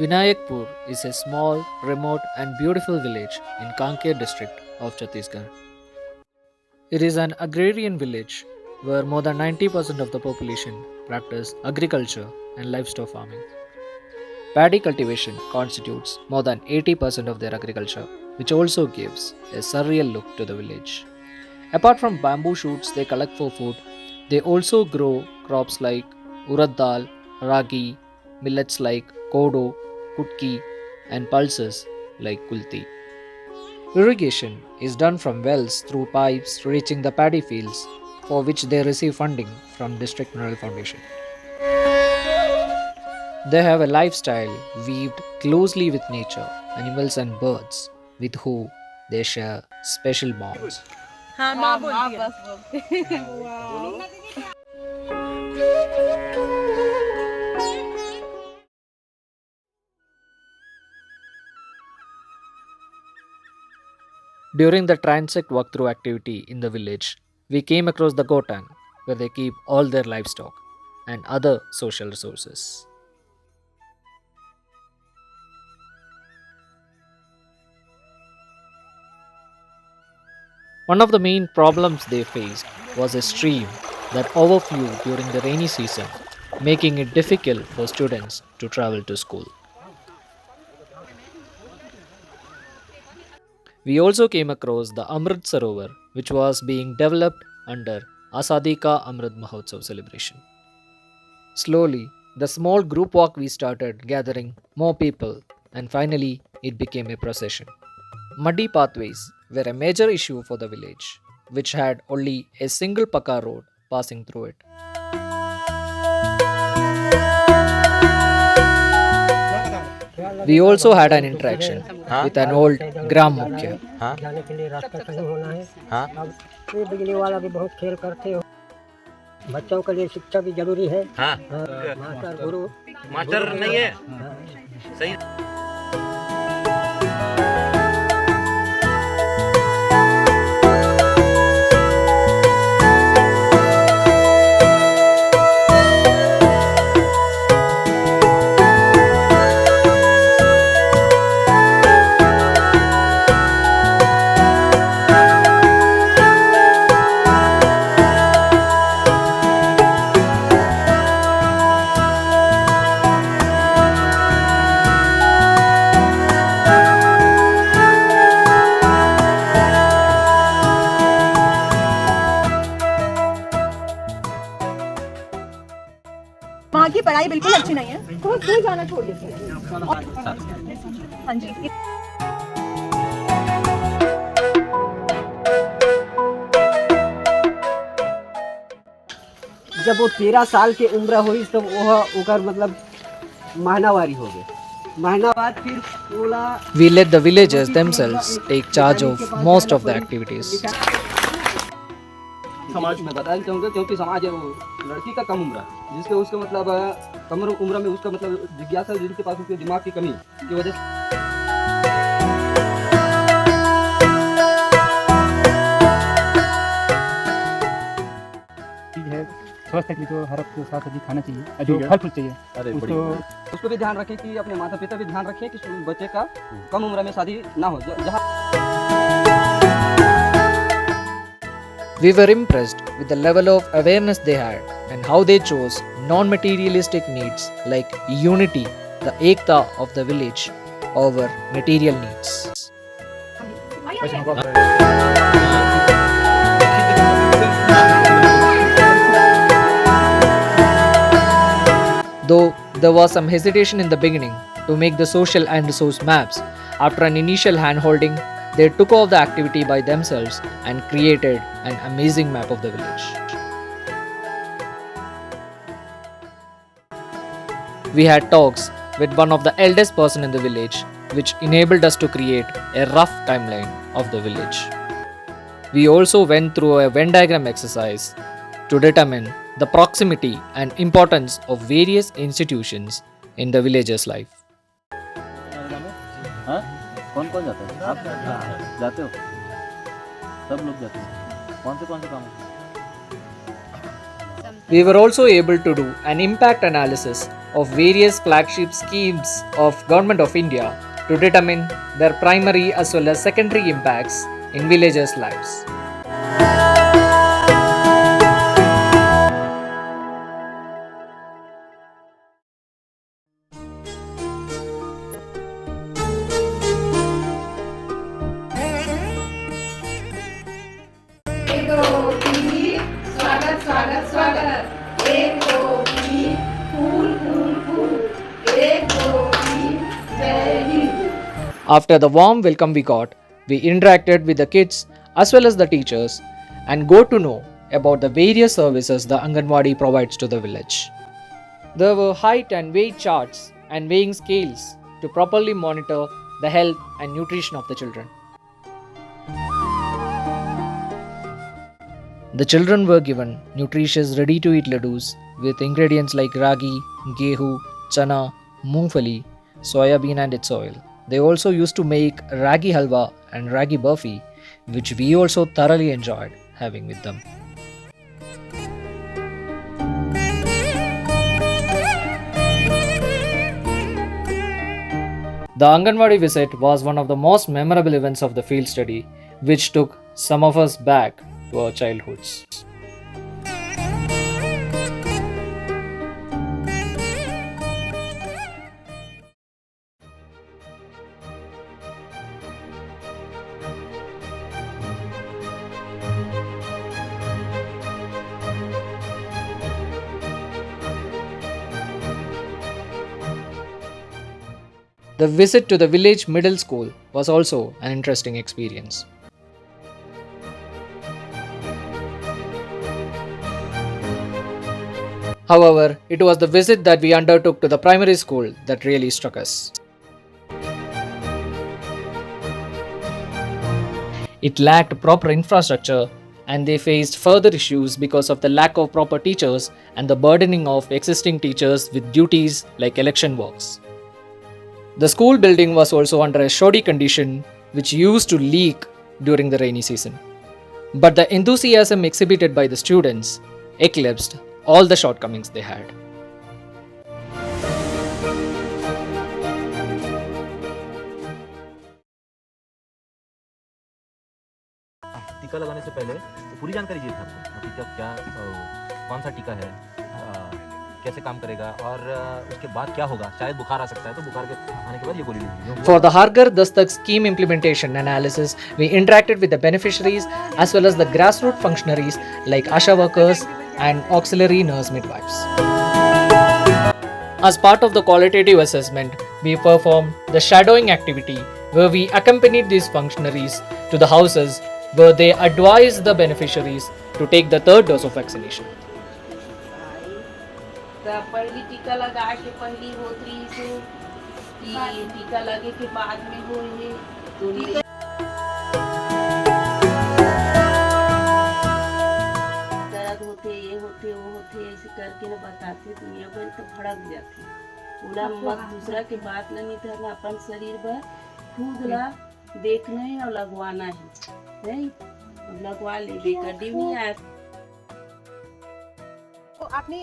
Vinayakpur is a small, remote, and beautiful village in Kanker district of Chattisgarh. It is an agrarian village where more than 90% of the population practice agriculture and livestock farming. Paddy cultivation constitutes more than 80% of their agriculture, which also gives a surreal look to the village. Apart from bamboo shoots they collect for food, they also grow crops like urad dal, ragi, millets like kodo, kutki, and pulses like kulti. Irrigation is done from wells through pipes reaching the paddy fields, for which they receive funding from District Mineral Foundation. They have a lifestyle weaved closely with nature, animals, and birds, with whom they share special bonds. हाँ माँ बोलती है During the transect walkthrough activity in the village, we came across the Gotang, where they keep all their livestock and other social resources. One of the main problems they faced was a stream that overflew during the rainy season, making it difficult for students to travel to school. We also came across the Amrit Sarovar, which was being developed under Azadi Ka Amrit Mahotsav celebration. Slowly, the small group walk we started gathering more people, and finally, it became a procession. Muddy pathways were a major issue for the village, which had only a single Paka road passing through it. We also had an interaction with an old Gram Mukhya. जाने के लिए रास्ता सही होना है। अब ये बिजली वाला भी बहुत खेल करते हो। बच्चों के लिए शिक्षा भी जरूरी है। मास्टर गुरु मास्टर नहीं है सही। वहाँ की पढ़ाई बिल्कुल अच्छी नहीं है तो स्कूल जाना छोड़ देती है हाँ जी जब वो 13 साल की उम्र हुई तब वो उकर मतलब महीनावारी हो गए। महीना बाद फिर बोला We let the villagers themselves take charge of most of the activities. समाज में बताना चाहूँगा क्योंकि समाज है वो लड़की का कम उम्र है जिसके उसका मतलब कम उम्र में उसका मतलब जिज्ञासा जिनके पास उसके दिमाग की कमी की वजह है स्वस्थ है कि जो हर वक्त साग सब्जी खाना चाहिए जो फल फूल चाहिए उसको भी ध्यान रखें कि अपने माता पिता भी ध्यान रखें कि बच्चे का कम उम्र में शादी ना हो जहाँ We were impressed with the level of awareness they had and how they chose non-materialistic needs like unity, the ekta of the village, over material needs. Though there was some hesitation in the beginning to make the social and resource maps, after an initial hand-holding, they took off the activity by themselves and created an amazing map of the village. We had talks with one of the eldest person in the village, which enabled us to create a rough timeline of the village. We also went through a Venn diagram exercise to determine the proximity and importance of various institutions in the villager's life. कौन कौन जाता है आप जाते हो सब लोग जाते हैं कौन से काम We were also able to do an impact analysis of various flagship schemes of Government of India to determine their primary as well as secondary impacts in villagers' lives. After the warm welcome we got, we interacted with the kids as well as the teachers and got to know about the various services the Anganwadi provides to the village. There were height and weight charts and weighing scales to properly monitor the health and nutrition of the children. The children were given nutritious ready-to-eat laddus with ingredients like ragi, gehu, chana, moongfali, soya bean and its oil. They also used to make ragi halwa and ragi burfi, which we also thoroughly enjoyed having with them. The Anganwadi visit was one of the most memorable events of the field study, which took some of us back to our childhoods. The visit to the village middle school was also an interesting experience. However, it was the visit that we undertook to the primary school that really struck us. It lacked proper infrastructure and they faced further issues because of the lack of proper teachers and the burdening of existing teachers with duties like election works. The school building was also under a shoddy condition which used to leak during the rainy season. But the enthusiasm exhibited by the students eclipsed all the shortcomings they had. टीका लगाने से पहले पूरी जानकारी चाहिए था आपको अभी तक क्या कौन सा टीका है कैसे काम करेगा और उसके बाद क्या होगा शायद बुखार आ सकता है तो बुखार के आने के बाद ये गोली लेनी है. For the Harghar Dastak scheme implementation analysis, we interacted with the beneficiaries as well as the grassroots functionaries like ASHA workers and auxiliary nurse midwives. As part of the qualitative assessment, we performed the shadowing activity where we accompanied these functionaries to the houses where they advised the beneficiaries to take the third dose of vaccination. पहली टीका लगा के पहली होत रही से कि टीका लगे के बाद में हो ये तो दर्द होते ये होते वो होते ऐसे करके ना बताते दुनिया भर तो भड़क जाते पूरा मत दूसरा के बात नहीं करना अपन शरीर पर खुद ला देखना है और लगवाना है नहीं लगवा ले बेकड़ी नहीं आया. तो आपने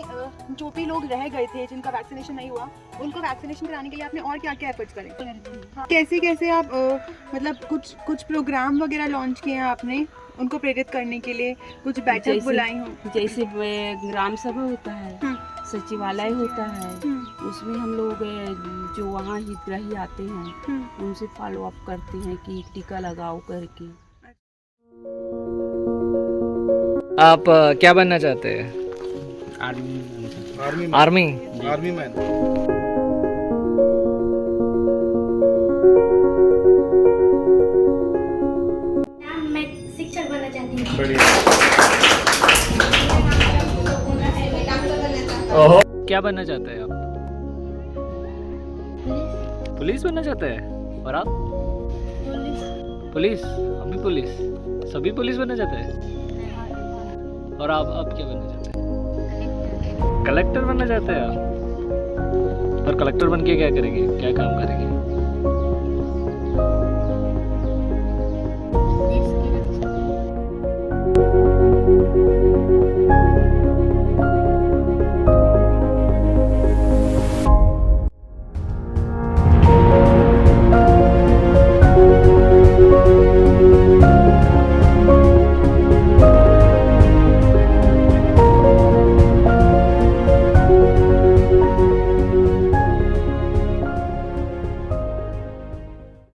जो भी लोग रह गए थे जिनका वैक्सीनेशन नहीं हुआ उनको वैक्सीनेशन कराने के लिए आपने और क्या क्या एफर्ट्स करे कैसे कैसे आप मतलब कुछ प्रोग्राम वगैरह लॉन्च किए हैं आपने उनको प्रेरित करने के लिए कुछ बैठक बुलाई हो जैसे ग्राम सभा होता है सचिवालय होता है उसमें हम लोग जो वहाँ हितग्राही आते हैं उनसे फॉलो अप करते हैं कि टीका लगाओ करके. आप क्या बनना चाहते हैं? Army man. मैं शिक्षक बनना चाहती हूँ. क्या बनना चाहते हैं आप? पुलिस बनना चाहते हैं. और आप? पुलिस. हम भी पुलिस. सभी पुलिस बनना चाहते हैं. और आप क्या बनना चाहते हैं? कलेक्टर बनना चाहते हैं आप? और कलेक्टर बन के क्या करेंगे? क्या काम करेंगे? देश की रक्षा.